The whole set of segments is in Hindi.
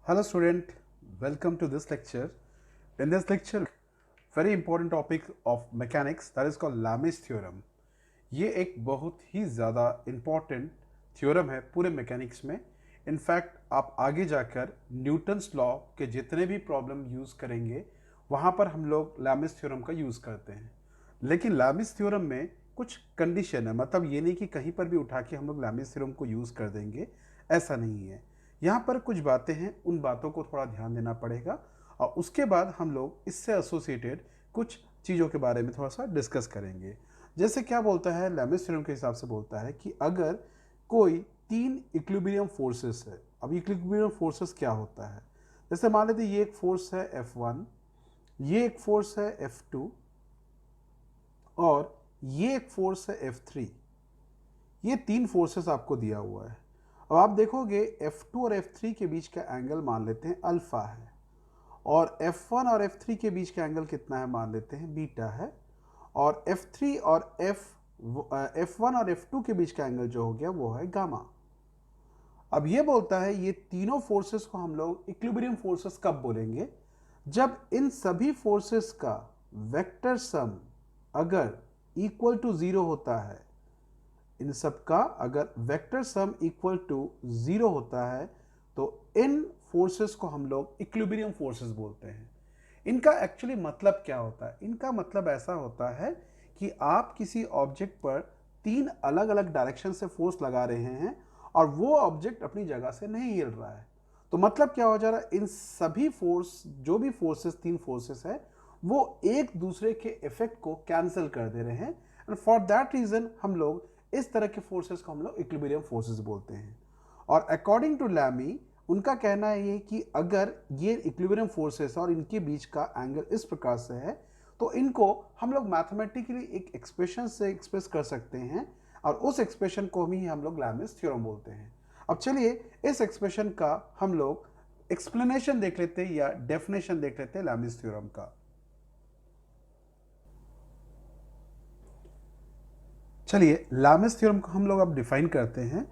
Hello student, welcome to this lecture. In this lecture, very important topic of mechanics that is called Lamis theorem. ये एक बहुत ही ज़्यादा इम्पॉर्टेंट थ्योरम है पूरे मैकेनिक्स में. इनफैक्ट आप आगे जाकर न्यूटन्स लॉ के जितने भी प्रॉब्लम यूज़ करेंगे वहाँ पर हम लोग लैमिस थ्योरम का यूज़ करते हैं. लेकिन लैमिस थ्योरम में कुछ कंडीशन है, मतलब ये नहीं कि कहीं पर भी उठा के हम लोग लैमिस थ्योरम को यूज़ कर देंगे, ऐसा नहीं है. यहाँ पर कुछ बातें हैं, उन बातों को थोड़ा ध्यान देना पड़ेगा और उसके बाद हम लोग इससे एसोसिएटेड कुछ चीज़ों के बारे में थोड़ा सा डिस्कस करेंगे. जैसे क्या बोलता है लैमिस थ्योरम के हिसाब से, बोलता है कि अगर कोई तीन इक्विलिब्रियम फोर्सेस है. अब इक्विलिब्रियम फोर्सेस क्या होता है, जैसे मान लेते ये एक फोर्स है F1, ये एक फोर्स है F2 और ये एक फोर्स है F3. ये तीन फोर्सेस आपको दिया हुआ है. अब आप देखोगे F2 और F3 के बीच का एंगल मान लेते हैं अल्फा है और F1 और F3 के बीच का एंगल कितना है मान लेते हैं बीटा है और F3 और F1 और F2 के बीच का एंगल जो हो गया वो है गामा. अब ये बोलता है ये तीनों फोर्सेस को हम लोग इक्विलिब्रियम फोर्सेस कब बोलेंगे, जब इन सभी फोर्सेस का वेक्टर सम अगर इक्वल टू जीरो होता है. इन सब का अगर vector sum equal to zero होता है तो इन फोर्सेस को हम लोग इक्विलिब्रियम फोर्सेस बोलते हैं. इनका एक्चुअली मतलब क्या होता है, इनका मतलब ऐसा होता है कि आप किसी ऑब्जेक्ट पर तीन अलग अलग डायरेक्शन से फोर्स लगा रहे हैं और वो ऑब्जेक्ट अपनी जगह से नहीं हिल रहा है. तो मतलब क्या हो जा रहा है, इन सभी फोर्स, जो भी फोर्सेस, तीन फोर्सेस है, वो एक दूसरे के इफेक्ट को कैंसिल कर दे रहे हैं. एंड फॉर दैट रीजन हम लोग इस तरह के फोर्सेस को हम लोग इक्विलिब्रियम फोर्सेस बोलते हैं. और अकॉर्डिंग टू लैमी, उनका कहना है ये कि अगर ये इक्विलिब्रियम फोर्सेस और इनके बीच का एंगल इस प्रकार से है तो इनको हम लोग मैथमेटिकली एक एक्सप्रेशन से एक्सप्रेस कर सकते हैं और उस एक्सप्रेशन को ही हम लोग लैमिस थ्योरम बोलते हैं. अब चलिए इस एक्सप्रेशन का हम लोग एक्सप्लेनेशन देख लेते हैं या डेफिनेशन देख लेते हैं लैमिस थ्योरम का. चलिए लैमिस थ्योरम को हम लोग अब डिफाइन करते हैं.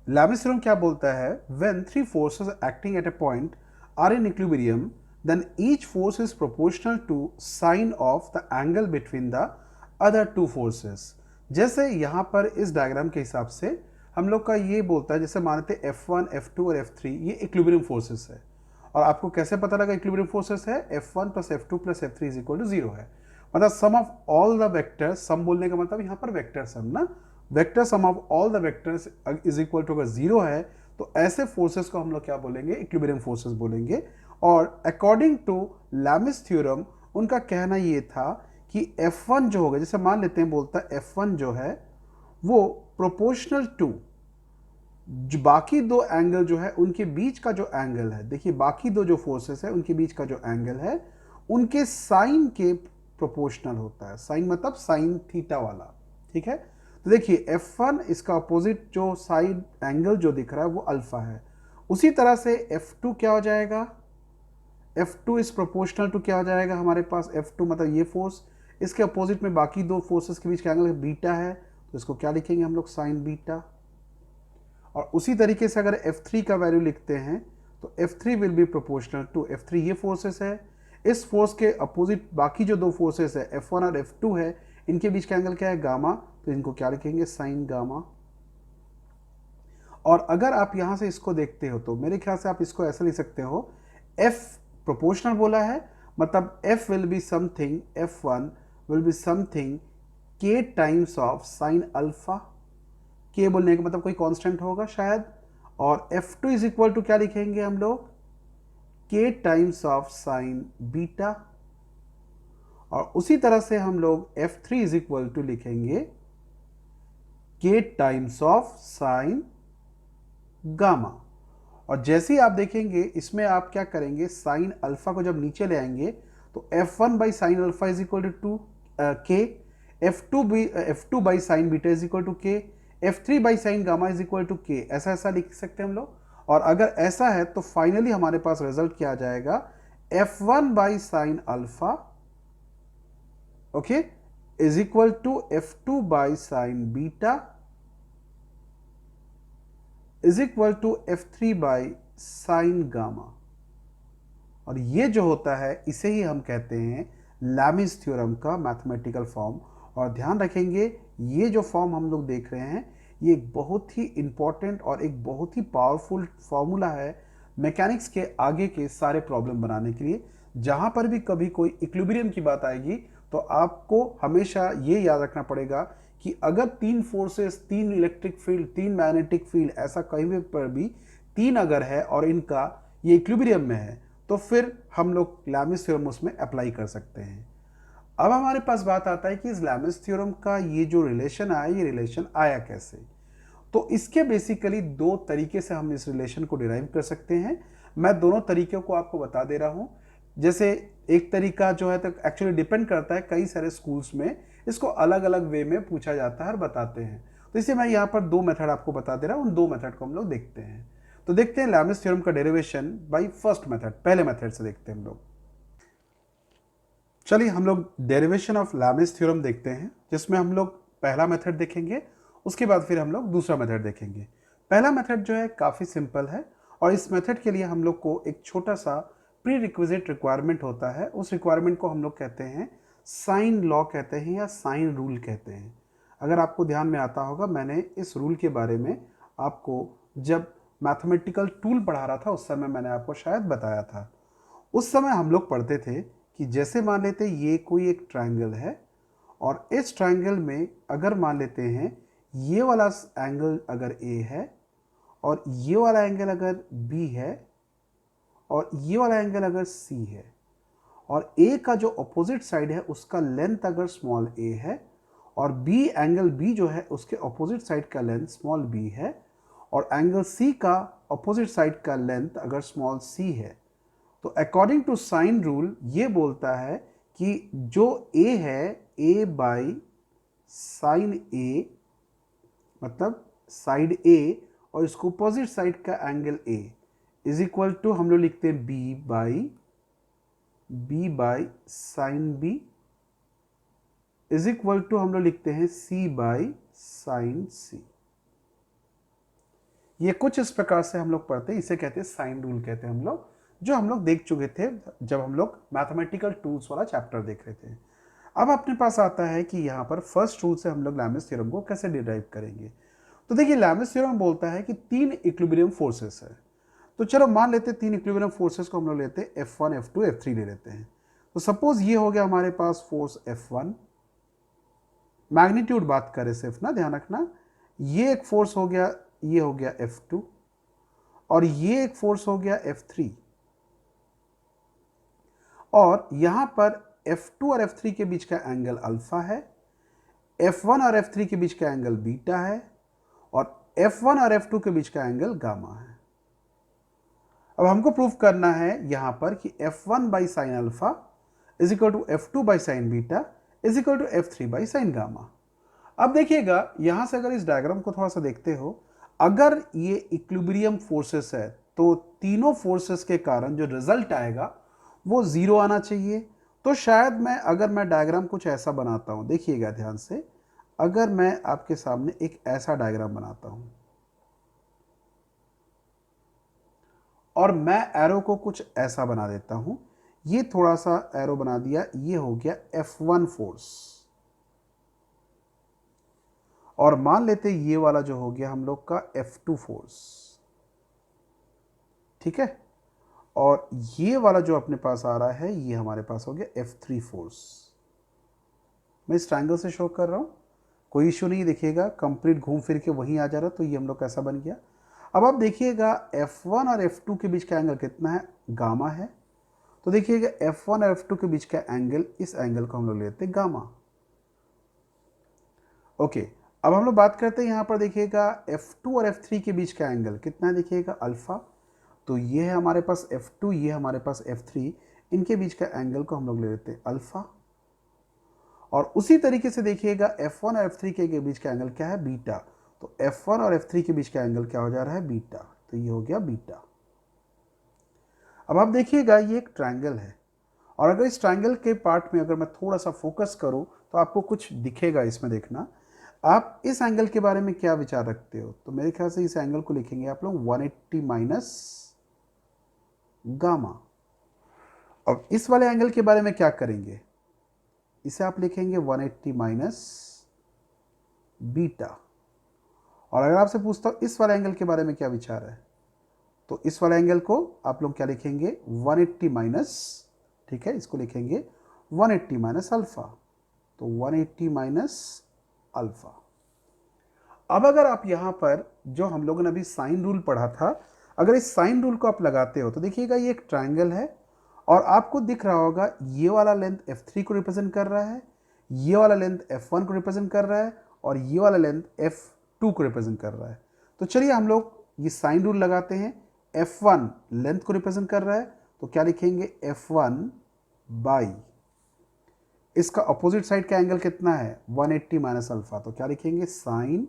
लैमिस थ्योरम क्या बोलता है, when three forces acting at a point are in equilibrium then each force is proportional to sine of the angle between the other two forces. जैसे यहाँ पर इस डायग्राम के हिसाब से हम लोग का ये बोलता है, जैसे मानते F1, F2 और F3 ये इक्विलिब्रियम फोर्सेस है. और आपको कैसे पता लगा इक्विलिब्रियम फोर्सेस है, F1 plus F2 plus F3 is equal to zero है. मतलब sum of all the vectors, sum बोलने का मतलब यहाँ पर वेक्टर सम ना, vector sum of all the vectors is equal to, अगर जीरो है तो ऐसे फोर्सेस को हम लोग क्या बोलेंगे, इक्विलिब्रियम फोर्सेस बोलेंगे. और अकॉर्डिंग टू लैमिस थ्योरम उनका कहना ये था कि F1 जो होगा, जैसे मान लेते हैं, बोलता है F1 जो है वो प्रोपोर्शनल टू जो बाकी दो एंगल जो है उनके बीच का जो एंगल है, देखिए बाकी दो जो फोर्सेस है उनके बीच का जो एंगल है उनके साइन के प्रोपोर्शनल होता है. साइन मतलब साइन थीटा वाला, ठीक है. तो देखिए F1 इसका अपोजिट जो साइड एंगल जो दिख रहा है वो अल्फा है. उसी तरह से F2 क्या हो जाएगा, F2 इज प्रोपोर्शनल टू क्या हो जाएगा हमारे पास, F2 मतलब ये फोर्स, इसके अपोजिट में बाकी दो फोर्सेस के बीच का एंगल बीटा है तो इसको क्या लिखेंगे हम लोग, साइन बीटा. और उसी तरीके से अगर F3 का वैल्यू लिखते हैं तो F3 will be proportional to F3, ये फोर्सेस है, इस फोर्स के अपोजिट बाकी जो दो फोर्सेस है F1 और F2 है, इनके बीच का एंगल क्या है, गामा, तो इनको क्या लिखेंगे, साइन गामा. और अगर आप यहां से इसको देखते हो तो मेरे ख्याल से आप इसको ऐसा लिख सकते हो, F प्रोपोर्शनल बोला है मतलब F will be something, F1 will be something K times of sine alpha. K बोलने का मतलब कोई कांस्टेंट होगा शायद. और F2 इज इक्वल टू क्या लिखेंगे हम लोग, K times of sine beta. और उसी तरह से हम लोग F3 इज इक्वल टू लिखेंगे K times of sine gamma. और जैसे ही आप देखेंगे इसमें आप क्या करेंगे, साइन अल्फा को जब नीचे ले आएंगे तो F1 by sine alpha is equal to K, F2 by sine beta is equal to K, F3 by sine gamma is equal to K. ऐसा ऐसा लिख सकते हैं हम लोग. और अगर ऐसा है तो फाइनली हमारे पास रिजल्ट क्या आ जाएगा, F1 by sine alpha, okay, is equal to F2 by sine beta is equal to F3 by sine gamma. और ये जो होता है इसे ही हम कहते हैं लैमिस थ्योरम का मैथमेटिकल फॉर्म। और ध्यान रखेंगे ये जो फॉर्म हम लोग देख रहे हैं ये एक बहुत ही इम्पॉर्टेंट और एक बहुत ही पावरफुल फॉर्मूला है मैकेनिक्स के आगे के सारे प्रॉब्लम बनाने के लिए। जहाँ पर भी कभी कोई इक्विलिब्रियम की बात आएगी तो आपको हमेशा ये याद रखना पड़ेगा कि अगर तीन फोर्सेस, तीन इलेक्ट्रिक फील्ड, तीन मैग्नेटिक फील्ड, ऐसा कहीं पर भी तीन अगर है और इनका ये इक्विलिब्रियम में है तो फिर हम लोग लैमिस थ्योरम उसमें अप्लाई कर सकते हैं। अब हमारे पास बात आता है कि इस लैमिस थ्योरम का ये जो रिलेशन आया, ये रिलेशन आया कैसे। तो इसके बेसिकली दो तरीके से हम इस रिलेशन को डिराइव कर सकते हैं। मैं दोनों तरीकों को आपको बता दे रहा हूं। जैसे एक तरीका जो है तो एक्चुअली डिपेंड करता है, कई सारे स्कूल्स में इसको अलग अलग वे में पूछा जाता है और बताते हैं। तो इसलिए मैं यहाँ पर दो मेथड आपको बता दे रहा हूँ, उन दो मेथड को हम लोग देखते हैं। तो देखते हैं लैमिस थ्योरम का डेरिवेशन बाय फर्स्ट मेथड, पहले मेथड से देखते हैं हम लोग। चलिए हम लोग डेरिवेशन ऑफ लैमिस थ्योरम देखते हैं, जिसमें हम लोग पहला मेथड देखेंगे, उसके बाद फिर हम लोग दूसरा मेथड देखेंगे। पहला मेथड जो है काफ़ी सिंपल है और इस मेथड के लिए हम लोग को एक छोटा सा प्री रिक्विजिट रिक्वायरमेंट होता है। उस रिक्वायरमेंट को हम लोग कहते हैं साइन लॉ कहते हैं या साइन रूल कहते हैं। अगर आपको ध्यान में आता होगा, मैंने इस रूल के बारे में आपको जब मैथमेटिकल टूल पढ़ा रहा था उस समय मैंने आपको शायद बताया था। उस समय हम लोग पढ़ते थे कि जैसे मान लेते ये कोई एक ट्रायंगल है और इस ट्रायंगल में अगर मान लेते हैं ये वाला एंगल अगर ए है और ये वाला एंगल अगर बी है और ये वाला एंगल अगर सी है और ए का जो अपोजिट साइड है उसका लेंथ अगर स्मॉल ए है और बी एंगल बी जो है उसके अपोजिट साइड का लेंथ स्मॉल बी है और एंगल सी का अपोजिट साइड का लेंथ अगर स्मॉल सी है, तो अकॉर्डिंग टू साइन रूल ये बोलता है कि जो ए है ए बाई साइन ए, मतलब साइड ए और इसको अपोजिट साइड का angle A is equal to हम लोग लिखते हैं B by sine B is equal to हम लोग लिखते हैं सी बाई साइन सी। ये कुछ इस प्रकार से हम लोग पढ़ते हैं, इसे कहते हैं साइन रूल कहते हैं हम लोग, जो हम लोग देख चुके थे जब हम लोग मैथमेटिकल टूल्स वाला चैप्टर देख रहे थे। अब अपने पास आता है कि यहाँ पर फर्स्ट रूल से हम लोग लैमिस थ्योरम को कैसे डिराइव करेंगे। तो देखिए लैमिस थ्योरम बोलता है कि तीन इक्विलिब्रियम फोर्सेस है। तो चलो मान लेते हैं तीन इक्विलिब्रियम फोर्सेस को हम लोग लेते हैं F1, F2, F3 ले लेते हैं। तो सपोज ये हो गया हमारे पास फोर्स F1, मैग्नीट्यूड बात करें सिर्फ ना, ध्यान रखना, ये एक फोर्स हो गया, ये हो गया F2 और ये एक फोर्स हो गया F3 और यहां पर F2 और F3 के बीच का एंगल अल्फा है, F1 और F3 के बीच का एंगल बीटा है और F1 और F2 के बीच का एंगल गामा है। अब हमको प्रूव करना है यहां पर कि F1 by sine alpha is equal to F2 by sine beta is equal to F3 by sine gamma. अब देखिएगा यहां से अगर इस डायग्राम को थोड़ा सा देखते हो, अगर ये इक्विलिब्रियम फोर्सेस है तो तीनों फोर्सेस के कारण जो रिजल्ट आएगा वो जीरो आना चाहिए। तो शायद अगर मैं डायग्राम कुछ ऐसा बनाता हूं, देखिएगा ध्यान से, अगर मैं आपके सामने एक ऐसा डायग्राम बनाता हूं और मैं एरो को कुछ ऐसा बना देता हूं, ये थोड़ा सा एरो बना दिया, ये हो गया F1 फोर्स और मान लेते ये वाला जो हो गया हम लोग का F2 फोर्स, ठीक है, और ये वाला जो अपने पास आ रहा है ये हमारे पास हो गया F3 फोर्स। मैं इस ट्रायंगल से शो कर रहा हूं, कोई इश्यू नहीं, देखिएगा कंप्लीट घूम फिर के वहीं आ जा रहा, तो ये हम लोग कैसा बन गया। अब आप देखिएगा F1 और F2 के बीच का एंगल कितना है, गामा है। तो देखिएगा F1 और F2 के बीच का एंगल, इस एंगल को हम लोग लेते हैं गामा। ओके, अब हम लोग बात करते हैं यहाँ पर देखिएगा F2 और F3 के बीच का एंगल कितना है, देखिएगा अल्फा। तो ये है हमारे पास F2, ये हमारे पास F3, इनके बीच का एंगल को हम लोग ले लेते हैं अल्फा। और उसी तरीके से देखिएगा F1 और F3 के बीच का एंगल क्या है, बीटा। तो F1 और F3 के बीच का एंगल क्या हो जा रहा है, बीटा। तो ये हो गया बीटा। अब आप देखिएगा ये एक ट्रायंगल है और अगर इस ट्रायंगल के पार्ट में अगर मैं थोड़ा सा फोकस करूं तो आपको कुछ दिखेगा इसमें, देखना। आप इस एंगल के बारे में क्या विचार रखते हो, तो मेरे ख्याल से इस एंगल को लिखेंगे आप लोग 180 माइनस गामा। अब इस वाले एंगल के बारे में क्या करेंगे, इसे आप लिखेंगे 180 माइनस बीटा। और अगर आपसे पूछता हूँ इस वाले एंगल के बारे में क्या विचार है, तो इस वाले एंगल को आप लोग क्या लिखेंगे 180 माइनस, ठीक है, इसको लिखेंगे 180 माइनस अल्फा, तो 180 माइनस अल्फा। अब अगर आप यहाँ पर जो हम लोगों ने अभी साइन रूल पढ़ा था, अगर इस साइन रूल को आप लगाते हो तो देखिएगा ये एक ट्राइंगल है और आपको दिख रहा होगा ये वाला लेंथ f3 को रिप्रेजेंट कर रहा है, ये वाला लेंथ f1 को रिप्रेजेंट कर रहा है और ये वाला लेंथ f2 को रिप्रेजेंट कर रहा है। तो चलिए हम लोग ये साइन रूल लगाते हैं। f1 लेंथ को रिप्रेजेंट कर रहा है तो क्या लिखेंगे f1 बाई इसका अपोजिट साइड का एंगल कितना है 180 माइनस अल्फा, तो क्या लिखेंगे साइन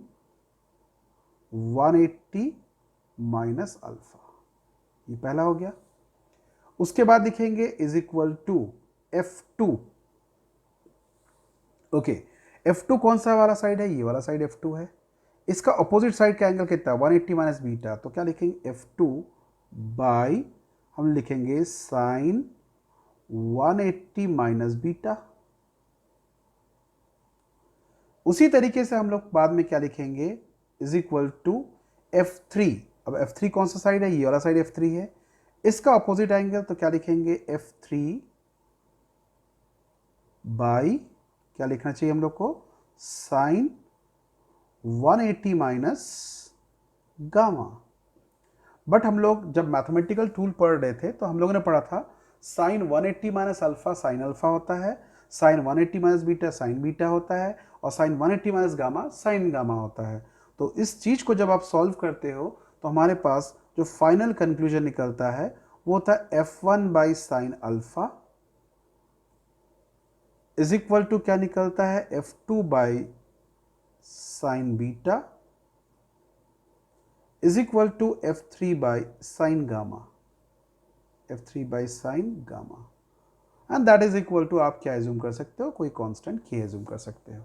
180 माइनस अल्फा, ये पहला हो गया। उसके बाद लिखेंगे is equal to f2। Okay, f2 कौन सा वाला साइड है, ये वाला साइड f2 है, इसका अपोजिट साइड का एंगल कितना है 180 माइनस बीटा, तो क्या लिखेंगे f2 बाई हम लिखेंगे साइन 180 माइनस बीटा। उसी तरीके से हम लोग बाद में क्या लिखेंगे इज इक्वल टू f3। अब f3 कौन सा साइड है, ये वाला साइड f3 है, इसका अपोजिट एंगल, तो क्या लिखेंगे f3 बाई क्या लिखना चाहिए हम लोग को साइन 180 माइनस गामा। बट हम लोग जब मैथमेटिकल टूल पढ़ रहे थे तो हम लोगों ने पढ़ा था sine 180 minus alpha sine alpha होता है, sine 180 minus beta sine beta होता है और sine 180 minus gamma sine gamma होता है। तो इस चीज़ को जब आप सॉल्व करते हो तो हमारे पास जो फाइनल कंक्लूजन निकलता है वो होता है f1 by sine alpha is equal to क्या निकलता है f2 by sine beta is equal to f3 by sine gamma, f3 by sine gamma, and that is equal to आप क्या एज्यूम कर सकते हो, कोई कांस्टेंट k एज्यूम कर सकते हो।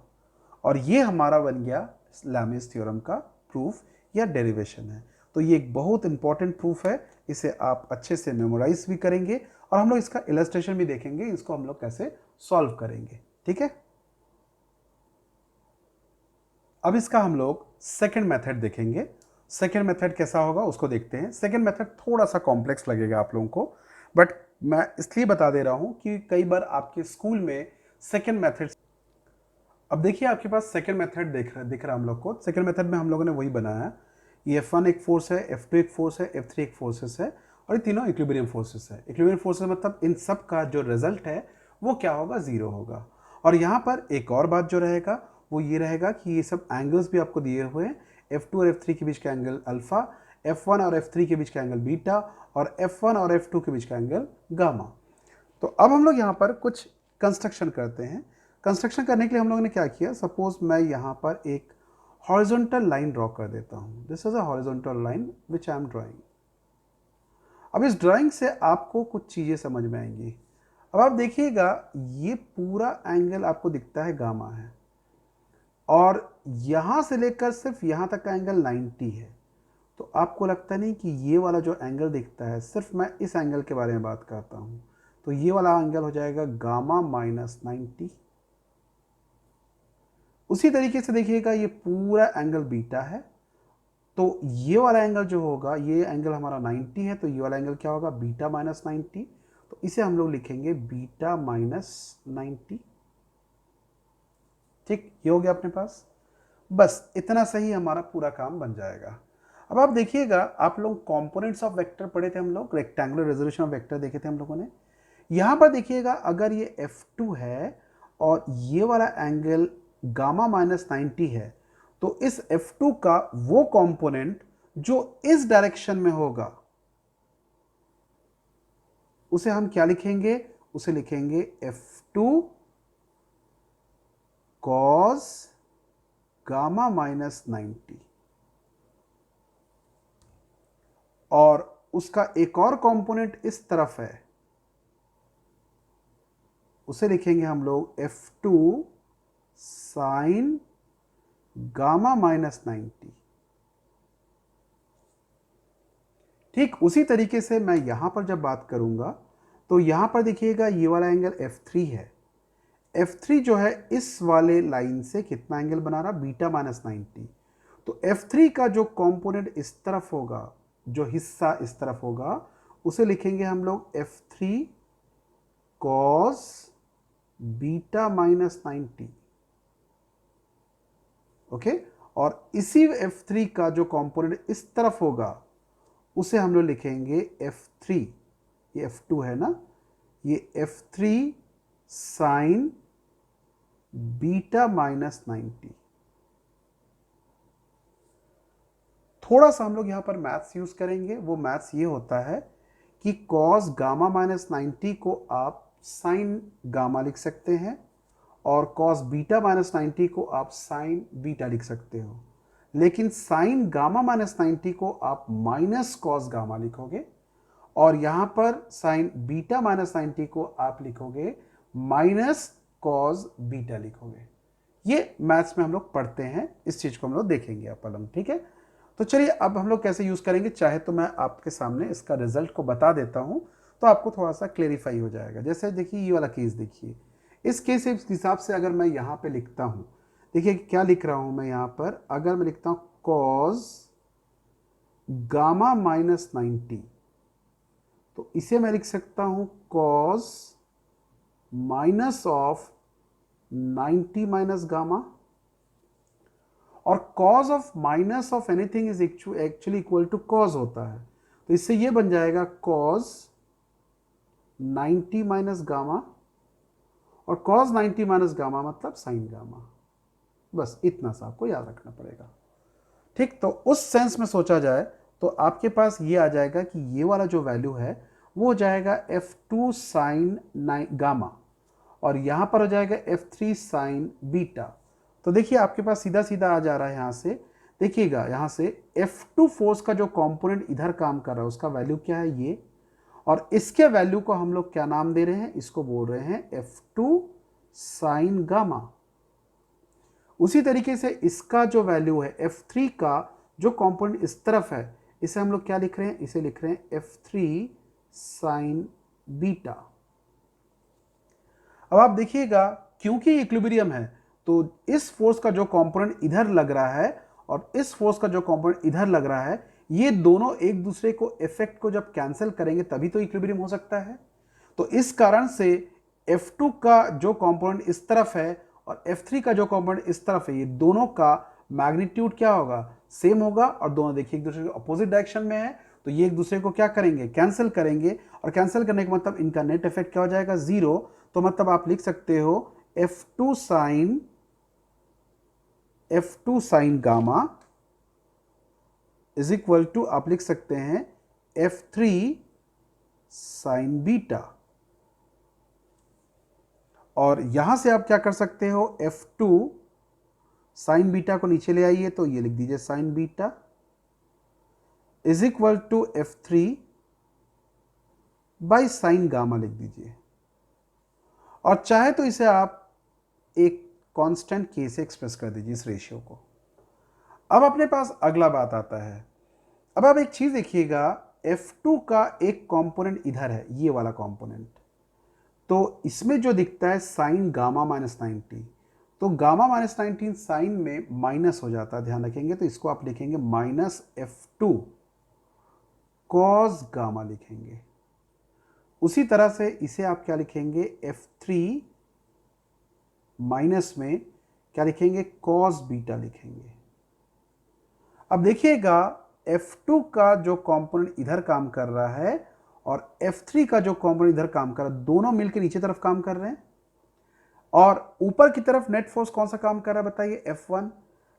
और ये हमारा बन गया लैमिस थ्योरम का प्रूफ या डेरिवेशन है। तो ये एक बहुत इंपॉर्टेंट प्रूफ है, इसे आप अच्छे से मेमोराइज भी करेंगे और हम लोग इसका इलस्ट्रेशन भी देखेंगे, इसको हम लोग कैसे सॉल्व करेंगे, ठीक है। अब इसका हम लोग सेकेंड मेथड देखेंगे। सेकेंड मेथड कैसा होगा उसको देखते हैं। सेकेंड मेथड थोड़ा सा कॉम्प्लेक्स लगेगा आप लोगों को, बट मैं इसलिए बता दे रहा हूं कि कई बार आपके स्कूल में सेकेंड मेथड, अब देखिए आपके पास सेकेंड मेथड दिख रहा हम लोग को। सेकेंड मेथड में हम लोगों ने वही बनाया, ये f1 एक फोर्स है, f2 एक फोर्स है, f3 एक फोर्सेस है और ये तीनों इक्विलिब्रियम फोर्सेस है। इक्विलिब्रियम फोर्सेस मतलब इन सब का जो रिजल्ट है वो क्या होगा, जीरो होगा। और यहाँ पर एक और बात जो रहेगा वो ये रहेगा कि ये सब एंगल्स भी आपको दिए हुए हैं, f2 और f3 के बीच का एंगल अल्फा, f1 और f3 के बीच का एंगल बीटा और f1 और f2 के बीच का एंगल गामा। तो अब हम लोग यहाँ पर कुछ कंस्ट्रक्शन करते हैं। कंस्ट्रक्शन करने के लिए हम लोगों ने क्या किया, सपोज मैं यहाँ पर एक हॉरिजॉन्टल लाइन ड्रॉ कर देता हूँ। This is a horizontal line which I am drawing. अब इस ड्राइंग से आपको कुछ चीज़ें समझ में आएंगी। अब आप देखिएगा ये पूरा एंगल आपको दिखता है गामा है और यहाँ से लेकर सिर्फ यहाँ तक का एंगल 90 है। तो आपको लगता नहीं कि ये वाला जो एंगल दिखता है, सिर्फ मैं इस एंगल के बारे में बात करता हूँ, तो ये वाला एंगल हो जाएगा गामा माइनस 90। उसी तरीके से देखिएगा ये पूरा एंगल बीटा है, तो ये वाला एंगल जो होगा, ये एंगल हमारा 90 है, तो ये वाला एंगल क्या होगा, बीटा माइनस 90। तो इसे हम लोग लिखेंगे बीटा माइनस 90। ठीक, ये हो गया अपने पास। बस इतना सही हमारा पूरा काम बन जाएगा। अब आप देखिएगा, आप लोग कंपोनेंट्स ऑफ वेक्टर पढ़े थे, हम लोग रेक्टेंगुलर रेजोल्यूशन ऑफ वेक्टर देखे थे हम लोगों ने। यहाँ पर देखिएगा अगर ये f2 है और ये वाला एंगल गामा माइनस 90 है, तो इस f2 का वो कंपोनेंट जो इस डायरेक्शन में होगा उसे हम क्या लिखेंगे, उसे लिखेंगे f2 cos गामा माइनस 90। और उसका एक और कंपोनेंट इस तरफ है, उसे लिखेंगे हम लोग f2 साइन गामा माइनस 90। ठीक उसी तरीके से मैं यहां पर जब बात करूंगा तो यहाँ पर देखिएगा ये वाला एंगल F3 है। F3 जो है इस वाले लाइन से कितना एंगल बना रहा, बीटा माइनस 90। तो F3 का जो कंपोनेंट इस तरफ होगा, जो हिस्सा इस तरफ होगा, उसे लिखेंगे हम लोग F3 cos beta minus 90। Okay, और इसी F3 का जो कंपोनेंट इस तरफ होगा उसे हम लोग लिखेंगे F3, ये F2 है ना, ये F3 साइन बीटा माइनस 90। थोड़ा सा हम लोग यहां पर मैथ्स यूज करेंगे। वो मैथ्स ये होता है कि कॉस गामा माइनस 90 को आप साइन गामा लिख सकते हैं और कॉस बीटा माइनस 90 को आप साइन बीटा लिख सकते हो, लेकिन साइन गामा माइनस 90 को आप माइनस कॉस गामा लिखोगे और यहां पर साइन बीटा माइनस 90 को आप लिखोगे माइनस कॉस बीटा लिखोगे। ये मैथ्स में हम लोग पढ़ते हैं, इस चीज को हम लोग देखेंगे अपन, ठीक है। तो चलिए अब हम लोग कैसे यूज करेंगे, चाहे तो मैं आपके सामने इसका रिजल्ट को बता देता हूं तो आपको थोड़ा सा क्लेरिफाई हो जाएगा। जैसे देखिए ये वाला केस देखिए, इस केस के हिसाब से अगर मैं यहां पे लिखता हूं, देखिए क्या लिख रहा हूं मैं यहां पर, अगर मैं लिखता हूं कॉस गामा माइनस 90, तो इसे मैं लिख सकता हूं cos minus of 90 minus gamma, और cos of minus of anything is actually equal to cos होता है। तो इससे ये बन जाएगा कॉज 90 माइनस गामा, और कॉज 90 माइनस गामा मतलब साइन गामा। बस इतना सा आपको याद रखना पड़ेगा, ठीक। तो उस सेंस में सोचा जाए तो आपके पास ये आ जाएगा कि ये वाला जो वैल्यू है वो हो जाएगा F2 साइन गामा, और यहां पर हो जाएगा F3 साइन बीटा। तो देखिए आपके पास सीधा सीधा आ जा रहा है, यहां से देखिएगा, यहां से F2 फोर्स का जो कंपोनेंट इधर काम कर रहा है उसका वैल्यू क्या है ये, और इसके वैल्यू को हम लोग क्या नाम दे रहे हैं, इसको बोल रहे हैं F2 साइन गामा। उसी तरीके से इसका जो वैल्यू है F3 का जो कंपोनेंट इस तरफ है, इसे हम लोग क्या लिख रहे हैं, इसे लिख रहे हैं F3 साइन बीटा। अब आप देखिएगा क्योंकि इक्विलिब्रियम है तो इस फोर्स का जो कंपोनेंट इधर लग रहा है और इस फोर्स का जो कंपोनेंट इधर लग रहा है, ये दोनों एक दूसरे को इफेक्ट को जब कैंसिल करेंगे तभी तो इक्विलिब्रियम हो सकता है। तो इस कारण से F2 का जो कंपोनेंट इस तरफ है और F3 का जो कंपोनेंट इस तरफ है, ये दोनों का मैग्नीट्यूड क्या होगा, सेम होगा, और दोनों देखिए एक दूसरे के अपोजिट डायरेक्शन में है, तो ये एक दूसरे को क्या करेंगे, कैंसिल करेंगे, और कैंसिल करने का मतलब इनका नेट इफेक्ट क्या हो जाएगा, जीरो। तो मतलब आप लिख सकते हो F2 sine gamma is equal to, आप लिख सकते हैं F3 साइन बीटा, और यहां से आप क्या कर सकते हो, F2 साइन बीटा को नीचे ले आइए तो ये लिख दीजिए sine beta is equal to F3 by sine gamma लिख दीजिए, और चाहे तो इसे आप एक कांस्टेंट के से एक्सप्रेस कर दीजिए इस रेशियो को। अब अपने पास अगला बात आता है, अब आप एक चीज देखिएगा, F2 का एक कंपोनेंट इधर है, ये वाला कंपोनेंट, तो इसमें जो दिखता है साइन गामा माइनस 90, तो गामा माइनस 19 साइन में माइनस हो जाता है, ध्यान रखेंगे, तो इसको आप लिखेंगे माइनस F2 कॉस गामा लिखेंगे। उसी तरह से इसे आप क्या लिखेंगे, F3 माइनस में क्या लिखेंगे, कॉस बीटा लिखेंगे। अब देखिएगा F2 का जो कंपोनेंट इधर काम कर रहा है और F3 का जो कंपोनेंट इधर काम कर रहा है, दोनों मिलकर नीचे तरफ काम कर रहे हैं, और ऊपर की तरफ नेट फोर्स कौन सा काम कर रहा है बताइए, F1।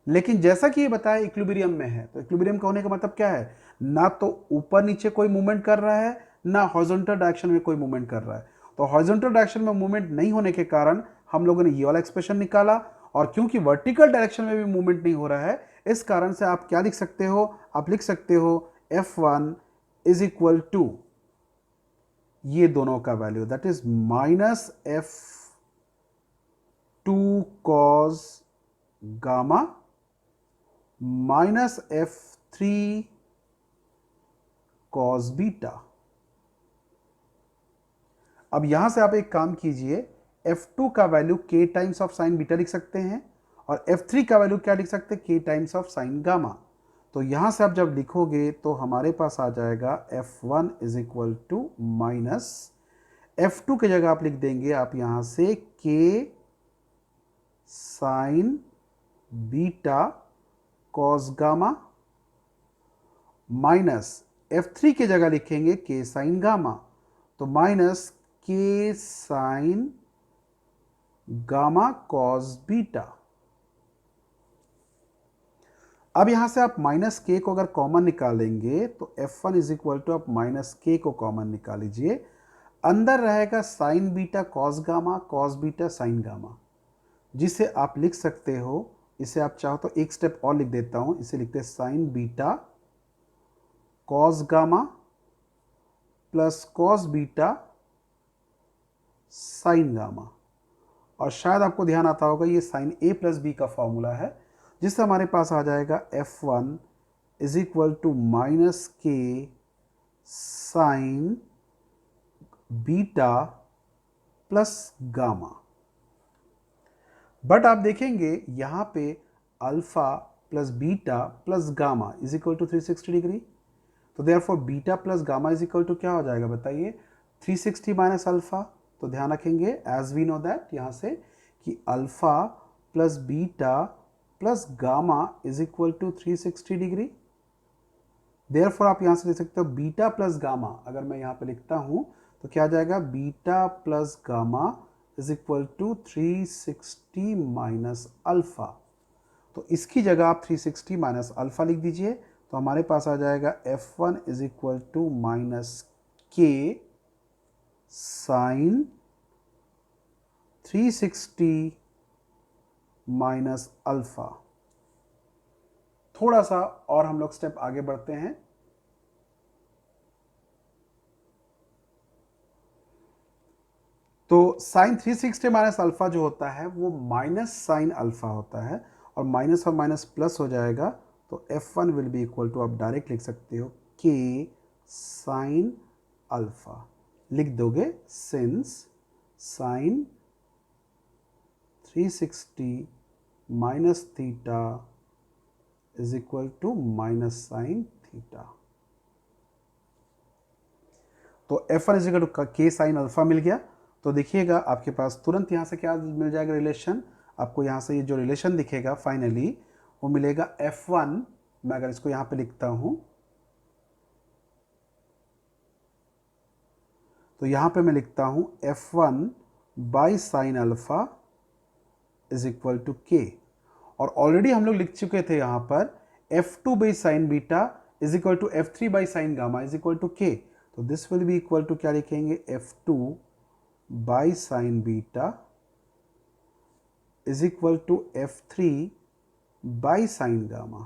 लेकिन जैसा कि ये बताया इक्विलिब्रियम में है, तो इक्विलिब्रियम का होने का मतलब क्या है, ना तो ऊपर नीचे कोई मूवमेंट कर रहा है, ना हॉरिजॉन्टल डायरेक्शन में कोई मूवमेंट कर रहा है। तो हॉरिजॉन्टल डायरेक्शन में मूवमेंट नहीं होने के कारण हम लोगों ने ये वाला एक्सप्रेशन निकाला, और क्योंकि वर्टिकल डायरेक्शन में भी मूवमेंट नहीं हो रहा है, इस कारण से आप क्या लिख सकते हो, आप लिख सकते हो F1 इज इक्वल टू ये दोनों का value, that is minus F2 cos gamma minus F3 cos beta. अब यहाँ से आप एक काम कीजिए, F2 का value k times of sine beta लिख सकते हैं और F3 का वैल्यू क्या लिख सकते हैं, k times of sine gamma. तो यहाँ से आप जब लिखोगे तो हमारे पास आ जाएगा F1 is equal to minus F2 की जगह आप लिख देंगे आप यहाँ से k sign beta cos gamma minus F3 की जगह लिखेंगे k साइन गामा, तो minus k sign gamma cos beta. अब यहां से आप माइनस के को अगर कॉमन निकालेंगे तो F1 इज इक्वल टू आप माइनस के को कॉमन निकाल लीजिए, अंदर रहेगा sign beta cos beta sine gamma, जिसे आप लिख सकते हो, इसे आप चाहो तो एक स्टेप और लिख देता हूं, इसे लिखते हैं sine beta cos gamma plus cos beta sine gamma. और शायद आपको ध्यान आता होगा ये साइन ए प्लस बी का फॉर्मूला है, जिससे हमारे पास आ जाएगा F1 is equal to minus के sine beta plus gamma. But आप देखेंगे यहाँ पे alpha plus beta plus gamma is equal to 360 degree, तो therefore beta plus gamma is equal to क्या हो जाएगा बताइए, 360 माइनस अल्फा। तो ध्यान रखेंगे एज वी नो दैट यहाँ से कि alpha plus beta plus gamma is equal to 360 degree. Therefore आप यहाँ से लिख सकते हो बीटा प्लस गामा, अगर मैं यहाँ पे लिखता हूँ तो क्या आ जाएगा, beta plus gamma is equal to 360 minus alpha. तो इसकी जगह आप 360 माइनस अल्फा लिख दीजिए, तो हमारे पास आ जाएगा F1 is equal to minus के साइन 360 माइनस अल्फा। थोड़ा सा और हम लोग स्टेप आगे बढ़ते हैं। तो साइन 360 माइनस अल्फा जो होता है वो माइनस साइन अल्फा होता है, और माइनस और माइनस प्लस हो जाएगा, तो F1 will be equal to आप डायरेक्ट लिख सकते हो k साइन अल्फा, लिख दोगे since sine 360 minus theta is equal to minus sine theta. तो F1 is equal to k sine alpha मिल गया। तो देखिएगा आपके पास तुरंत यहाँ से क्या मिल जाएगा रिलेशन, आपको यहाँ से ये जो रिलेशन दिखेगा फाइनली वो मिलेगा F1, मैं अगर इसको यहाँ पे लिखता हूँ तो यहाँ पे मैं लिखता हूँ F1 by sine alpha is equal to k, और ऑलरेडी हम लोग लिख चुके थे यहाँ पर F2 by sine beta is equal to F3 by sine gamma is equal to k। तो this will be equal to क्या लिखेंगे, F2 by sine beta is equal to F3 by sine gamma.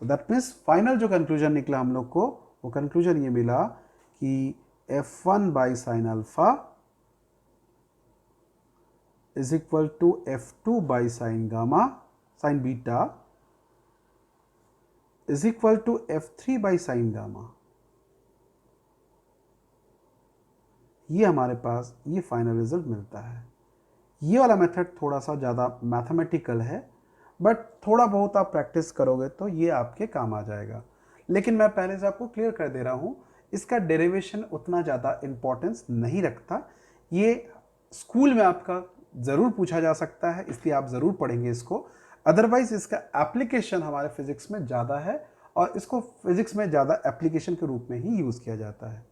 तो दैट मीन्स फाइनल जो कंक्लूजन निकला हम लोग को, वो कंक्लूजन ये मिला कि F1 by sine alpha is equal to F2 by sine gamma sine beta is equal to F3 by sine gamma. ये हमारे पास ये फाइनल रिजल्ट मिलता है। ये वाला मेथड थोड़ा सा ज़्यादा मैथमेटिकल है, बट थोड़ा बहुत आप प्रैक्टिस करोगे तो ये आपके काम आ जाएगा। लेकिन मैं पहले से आपको क्लियर कर दे रहा हूँ, इसका डेरिवेशन उतना ज़्यादा इम्पोर्टेंस नहीं रखता। ये स्कूल में आपका ज़रूर पूछा जा सकता है, इसलिए आप ज़रूर पढ़ेंगे इसको। अदरवाइज इसका एप्लीकेशन हमारे फिजिक्स में ज़्यादा है, और इसको फिजिक्स में ज़्यादा एप्लीकेशन के रूप में ही यूज़ किया जाता है।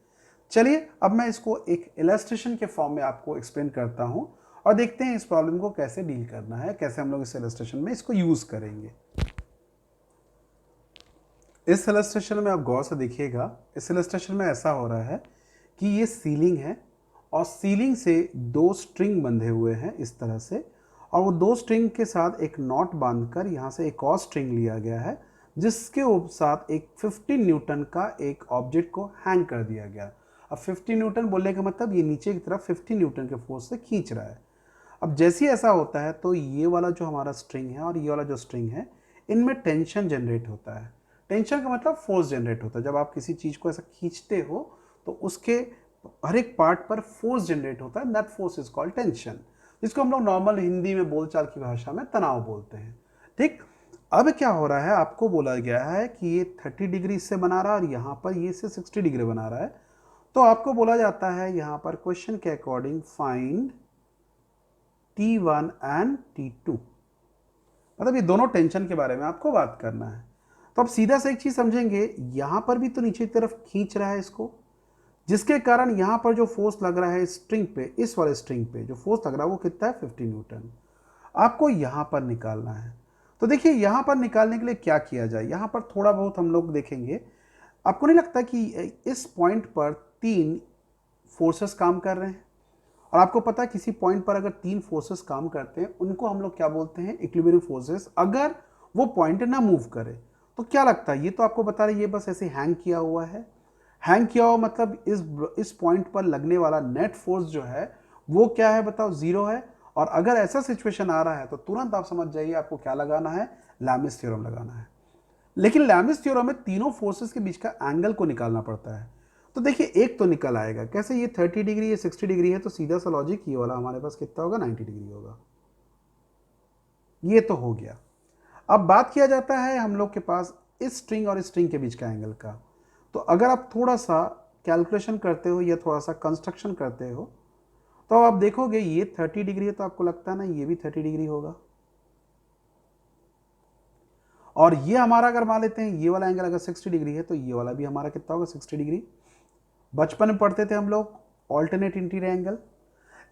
चलिए अब मैं इसको एक इलस्ट्रेशन के फॉर्म में आपको एक्सप्लेन करता हूं, और देखते हैं इस प्रॉब्लम को कैसे डील करना है, कैसे हम लोग इस इलस्ट्रेशन में इसको यूज करेंगे। इस इलस्ट्रेशन में आप गौर से देखिएगा, इस इलस्ट्रेशन में ऐसा हो रहा है कि ये सीलिंग है, और सीलिंग से दो स्ट्रिंग बंधे हुए हैं इस तरह से, और वो दो स्ट्रिंग के साथ एक नॉट बांधकर यहाँ से एक और स्ट्रिंग लिया गया है, जिसके साथ एक 15 न्यूटन का एक ऑब्जेक्ट को हैंग कर दिया गया। अब 50 न्यूटन बोलने का मतलब ये नीचे की तरफ 50 न्यूटन के फोर्स से खींच रहा है। अब जैसे ही ऐसा होता है तो ये वाला जो हमारा स्ट्रिंग है और ये वाला जो स्ट्रिंग है, इनमें टेंशन जनरेट होता है। टेंशन का मतलब फोर्स जनरेट होता है। जब आप किसी चीज़ को ऐसा खींचते हो तो उसके हर एक पार्ट पर फोर्स जनरेट होता है, that force is called tension, जिसको हम लोग नॉर्मल हिंदी में बोलचाल की भाषा में तनाव बोलते हैं। ठीक, अब क्या हो रहा है, आपको बोला गया है कि ये 30 डिग्री इससे बना रहा है और यहाँ पर ये से 60 डिग्री बना रहा है, तो आपको बोला जाता है यहाँ पर क्वेश्चन के according find T1 and T2, मतलब ये दोनों टेंशन के बारे में आपको बात करना है। तो अब सीधा से एक चीज समझेंगे, यहां पर भी तो नीचे की तरफ खींच रहा है इसको, जिसके कारण यहां पर जो फोर्स लग रहा है स्ट्रिंग पे, इस वाले स्ट्रिंग पे जो फोर्स लग रहा है वो कितना है 50 न्यूटन, आपको यहां पर निकालना है। तो देखिए यहां पर निकालने के लिए क्या किया जाए, यहां पर थोड़ा बहुत हम लोग देखेंगे। आपको नहीं लगता कि इस पॉइंट पर 3 फोर्सेस काम कर रहे हैं, और आपको पता है किसी पॉइंट पर अगर 3 फोर्सेस काम करते हैं उनको हम लोग क्या बोलते हैं, इक्विलिब्रियम फोर्सेस। अगर वो पॉइंट ना मूव करे तो क्या लगता है, ये तो आपको बता रहे ये बस ऐसे हैंग किया हुआ है। हैंग किया हुआ मतलब इस पॉइंट पर लगने वाला नेट फोर्स जो है वो क्या है बताओ, 0 है। और अगर ऐसा सिचुएशन आ रहा है तो तुरंत आप समझ जाइए आपको क्या लगाना है, लैमिस थ्योरम लगाना है। लेकिन लैमिस थ्योरम में तीनों फोर्सेस के बीच का एंगल को निकालना पड़ता है। तो देखिए एक तो निकल आएगा कैसे, ये 30 डिग्री, ये 60 डिग्री है, तो सीधा सा लॉजिक ये वाला हमारे पास कितना होगा, 90 डिग्री होगा। ये तो हो गया। अब बात किया जाता है हम लोग के पास इस स्ट्रिंग और इस स्ट्रिंग के बीच का एंगल का। तो अगर आप थोड़ा सा कैलकुलेशन करते हो या थोड़ा सा कंस्ट्रक्शन करते हो तो आप देखोगे ये 30 डिग्री है, तो आपको लगता है ना ये भी 30 डिग्री होगा। और ये हमारा अगर मान लेते हैं ये वाला एंगल अगर 60 डिग्री है तो ये वाला भी हमारा कितना होगा, 60 डिग्री। बचपन में पढ़ते थे हम लोग ऑल्टरनेट इंटीरियर एंगल,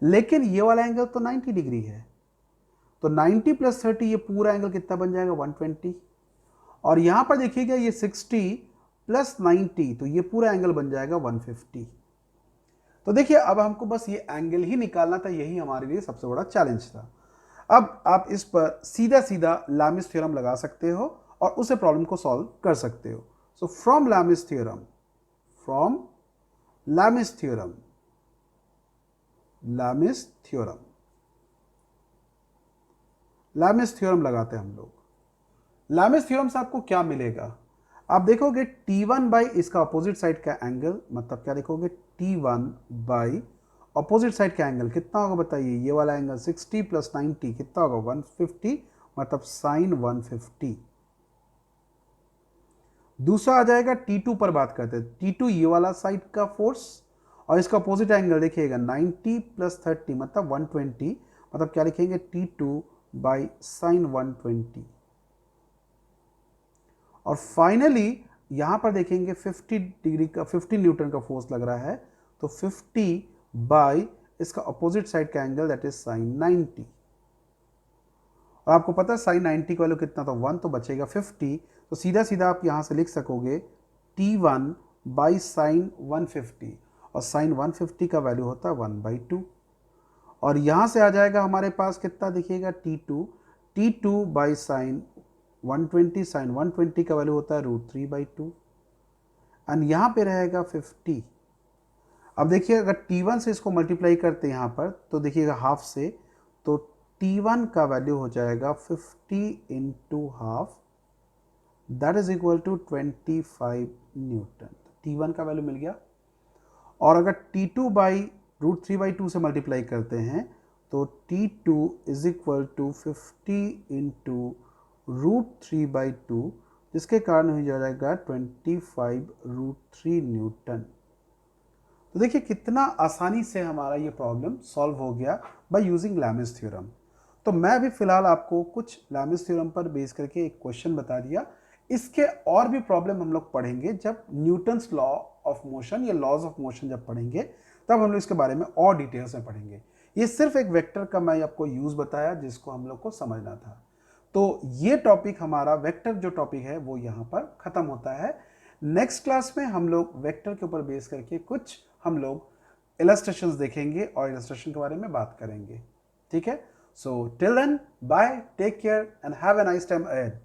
लेकिन ये वाला एंगल तो 90 डिग्री है, तो 90 प्लस 30 ये पूरा एंगल कितना बन जाएगा, 120। और यहां पर देखिएगा ये 60 प्लस 90, तो ये पूरा एंगल बन जाएगा 150। तो देखिए अब हमको बस ये एंगल ही निकालना था, यही हमारे लिए सबसे बड़ा चैलेंज था। अब आप इस पर सीधा सीधा लैमिस थ्योरम लगा सकते हो और उसे प्रॉब्लम को सॉल्व कर सकते हो। So from Lami's theorem, from Lami's theorem, Lami's theorem, Lami's theorem लगाते हैं हम लोग। लैमिस थ्योरम से आपको क्या मिलेगा, आप देखोगे T1 बाई इसका अपोजिट साइड का एंगल, मतलब क्या देखोगे T1 बाई अपोजिट साइड का एंगल कितना होगा बताइए, ये वाला एंगल 60 प्लस 90 कितना होगा 150, मतलब साइन 150। दूसरा आ जाएगा T2 पर बात करते हैं, T2 ये वाला साइड का फोर्स और इसका अपोजिट एंगल देखिएगा 90 प्लस 30 मतलब 120, मतलब क्या लिखेंगे T2 बाई साइन 120। और फाइनली यहां पर देखेंगे 50 डिग्री का 50 न्यूटन का फोर्स लग रहा है, तो 50 बाई इसका अपोजिट साइड का एंगल दैट इज साइन 90। और आपको पता है साइन 90 का वैल्यू कितना था 1, तो बचेगा 50। तो सीधा सीधा आप यहां से लिख सकोगे T1 बाई साइन 150, और साइन 150 का वैल्यू होता है 1/2। और यहां से आ जाएगा हमारे पास कितना देखिएगा T2 बाई साइन 120, साइन 120 का वैल्यू होता है √3/2, एंड यहाँ पे रहेगा 50। अब देखिए अगर T1 से इसको मल्टीप्लाई करते हैं यहाँ पर तो देखिएगा हाफ से, तो T1 का वैल्यू हो जाएगा 50 into half, that is equal to 25 newton. T1 का वैल्यू मिल गया। और अगर T2 बाई √3/2 से मल्टीप्लाई करते हैं तो T2 is equal to 50 into √3/2, जिसके कारण हो जाएगा 25 √3 न्यूटन। तो देखिए कितना आसानी से हमारा ये प्रॉब्लम सॉल्व हो गया बाय यूजिंग लैमिस थ्योरम। तो मैं अभी फिलहाल आपको कुछ लैमिस थ्योरम पर बेस करके एक क्वेश्चन बता दिया। इसके और भी प्रॉब्लम हम लोग पढ़ेंगे जब न्यूटन्स लॉ ऑफ मोशन या लॉज ऑफ मोशन जब पढ़ेंगे, तब हम लोग इसके बारे में और डिटेल्स में पढ़ेंगे। ये सिर्फ एक वेक्टर का मैं आपको यूज बताया जिसको हम लोग को समझना था। तो ये टॉपिक हमारा वेक्टर जो टॉपिक है वो यहाँ पर खत्म होता है। नेक्स्ट क्लास में हम लोग वेक्टर के ऊपर बेस करके कुछ हम लोग इलस्ट्रेशंस देखेंगे और इलस्ट्रेशन के बारे में बात करेंगे। ठीक है, so till then bye, take care and have a nice time ahead.